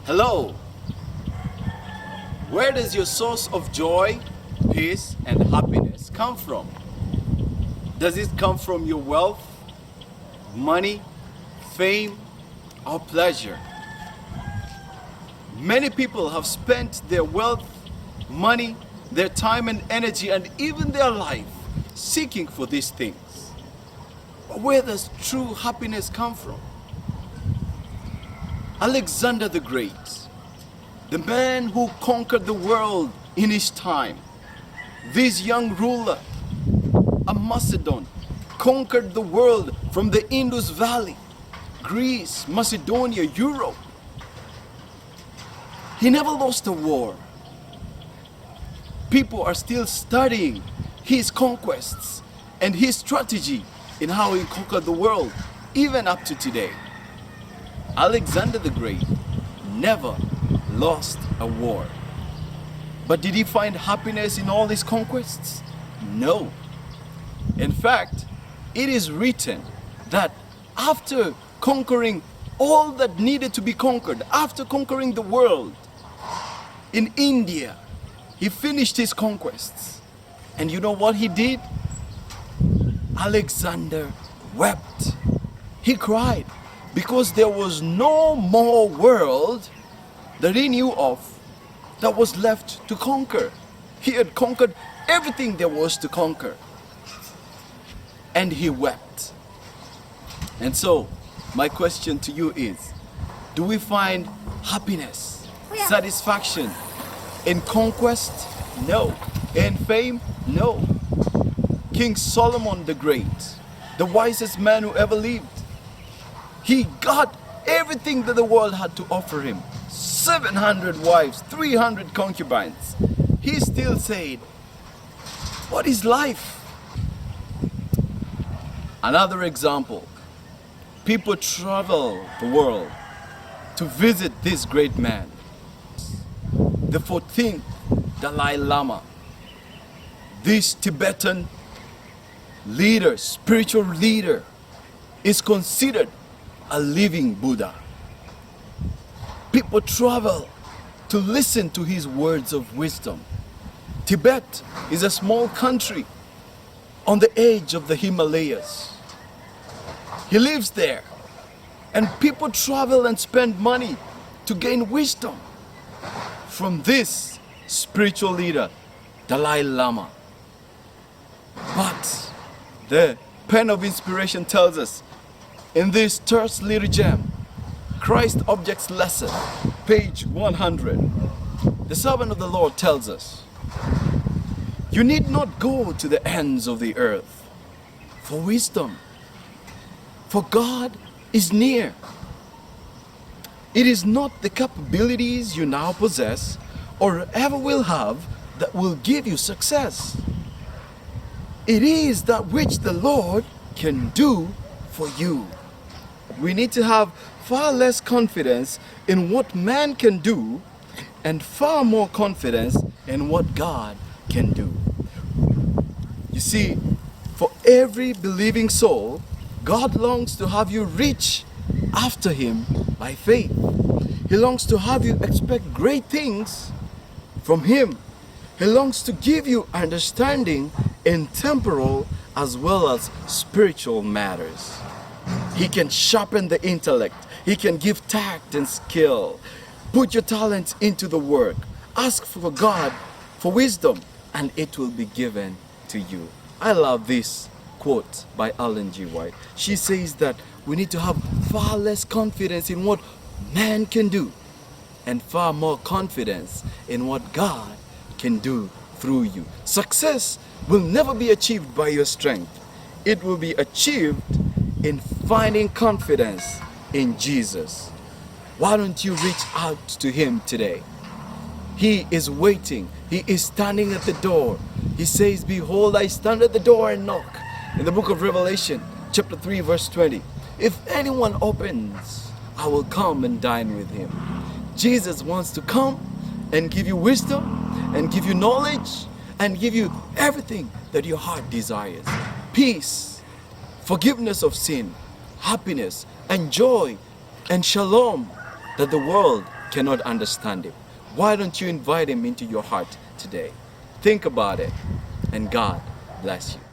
Hello. Where does your source of joy, peace, and happiness come from? Does it come from your wealth, money, fame, or pleasure? Many people have spent their wealth, money, their time and energy, and even their life seeking for these things. But where does true happiness come from? Alexander the Great, the man who conquered the world in his time, this young ruler, a Macedon, conquered the world from the Indus Valley, Greece, Macedonia, Europe. He never lost a war. People are still studying his conquests and his strategy in how he conquered the world, even up to today. Alexander the Great never lost a war. But did he find happiness in all his conquests? No. In fact, it is written that after conquering all that needed to be conquered, after conquering the world, in India, he finished his conquests. And you know what he did? Alexander wept. He cried because there was no more world that he knew of that was left to conquer. He had conquered everything there was to conquer. And he wept. And so, my question to you is, do we find happiness, satisfaction in conquest? No. In fame? No. King Solomon the Great, the wisest man who ever lived, he got everything that the world had to offer him. 700 wives, 300 concubines. He still said, what is life? Another example, people travel the world to visit this great man. The 14th Dalai Lama, this Tibetan leader, spiritual leader, is considered a living Buddha. People travel to listen to his words of wisdom. Tibet is a small country on the edge of the Himalayas. He lives there, and people travel and spend money to gain wisdom from this spiritual leader, Dalai Lama. But the pen of inspiration tells us in this terse little gem, Christ Objects Lesson, page 100, the servant of the Lord tells us, you need not go to the ends of the earth for wisdom, for God is near. It is not the capabilities you now possess or ever will have that will give you success. It is that which the Lord can do for you. We need to have far less confidence in what man can do and far more confidence in what God can do. You see, for every believing soul, God longs to have you reach after Him by faith. He longs to have you expect great things from Him. He longs to give you understanding in temporal as well as spiritual matters. He can sharpen the intellect. He can give tact and skill. Put your talents into the work. Ask for God for wisdom, and it will be given to you. I love this quote by Ellen G. White. She says that we need to have far less confidence in what man can do and far more confidence in what God can do through you. Success will never be achieved by your strength. It will be achieved in finding confidence in Jesus. Why don't you reach out to Him today? He is waiting. He is standing at the door. He says, behold, I stand at the door and knock. In the book of Revelation, chapter 3, verse 20. If anyone opens, I will come and dine with him. Jesus wants to come and give you wisdom and give you knowledge and give you everything that your heart desires. Peace, forgiveness of sin, happiness, and joy, and shalom that the world cannot understand Him. Why don't you invite Him into your heart today? Think about it, and God bless you.